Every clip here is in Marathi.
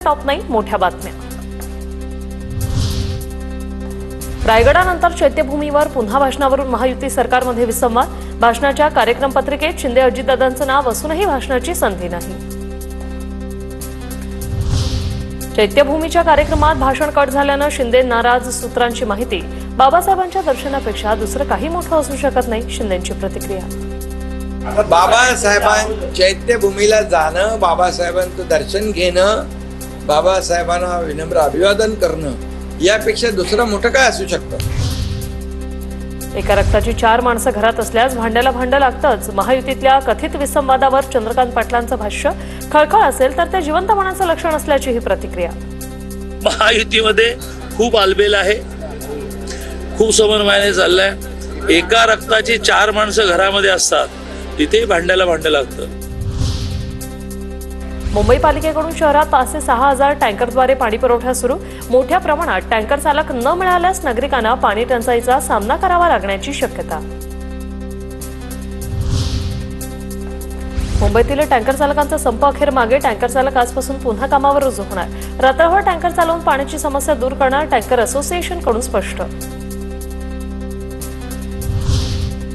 टॉप 9 मोठ्या बातम्या। रायगडानंतर चैत्यभूमीवर पुन्हा भाषणावरून महायुती सरकारमध्ये विसंवाद। भाषणाच्या कार्यक्रम पत्रिकेत शिंदे अजितदादांचं नाव असूनही भाषणाची संधी नाही। चैत्यभूमीच्या कार्यक्रमात भाषण कट झाल्यानं शिंदे नाराज। सूत्रांची माहिती, बाबासाहेबांच्या दर्शनापेक्षा दुसरं काही मोठं असू शकत नाही, शिंदेंची प्रतिक्रिया। बाबासाहेबां चैत्यभूमीला जाणं, बाबासाहेबांचं दर्शन घेणं, बाबासाहेबांना विनम्र अभिवादन करणं यापेक्षा दुसरं मोठं काय असू शकतं। एका रक्ताची 4 माणसं घरात असल्यास भांड्याला भांडं लागतंच। महायुतीतल्या कथित विसंवादावर चंद्रकांत पाटलांचं भाष्य, खळखळ असेल तर ते जिवंतपणाचं लक्षण असल्याची ही प्रतिक्रिया। महायुतीमध्ये खूप आलबेल आहे, खूप समन्वयाने चाललाय। एका रक्ताची 4 माणसं घरामध्ये असतात, तिथे भांड्याला भांडं लागतं। मुंबई पालिकेकडून शहरात 5 ते 6 हजार टँकरद्वारे पाणी पुरवठा सुरू। मोठ्या प्रमाणात टँकर चालक न मिळाल्यास नागरिकांना पाणी टंचाईचा सामना करावा लागण्याची शक्यता। मुंबईतील टँकर चालकांचा संप अखेर मागे। टँकर चालक आजपासून पुन्हा कामावर रुजू होणार। रात्रभर टँकर चालवून पाण्याची समस्या दूर करणार, टँकर असोसिएशनकडून स्पष्ट।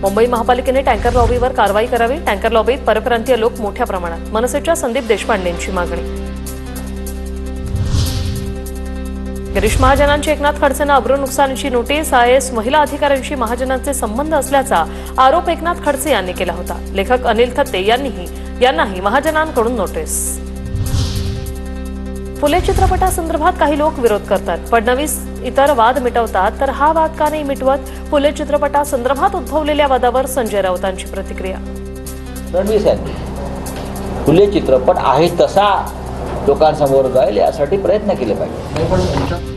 मुंबई महापालिकेने टँकर लॉबीवर कारवाई करावी। टँकर लॉबीत परप्रांतीय लोक मोठ्या प्रमाणात, मनसेच्या संदीप देशपांडेंची मागणी। गिरीश महाजनांची एकनाथ खडसेंना अब्रू नुकसानीची नोटीस। IAS महिला अधिकाऱ्यांशी महाजनांचे संबंध असल्याचा आरोप एकनाथ खडसे यांनी केला होता। लेखक अनिल थत्ते यांनाही महाजनांकडून नोटीस। फुले चित्रपटासंदर्भात काही लोक विरोध करतात। फडणवीस इतर वाद मिटवतात, तर हा वाद का नाही मिटवत? फुले चित्रपटासंदर्भात उद्भवलेल्या वादावर संजय राऊतांची प्रतिक्रिया। फडणवीस यांनी फुले चित्रपट आहे तसा लोकांसमोर जाईल यासाठी प्रयत्न केले पाहिजे।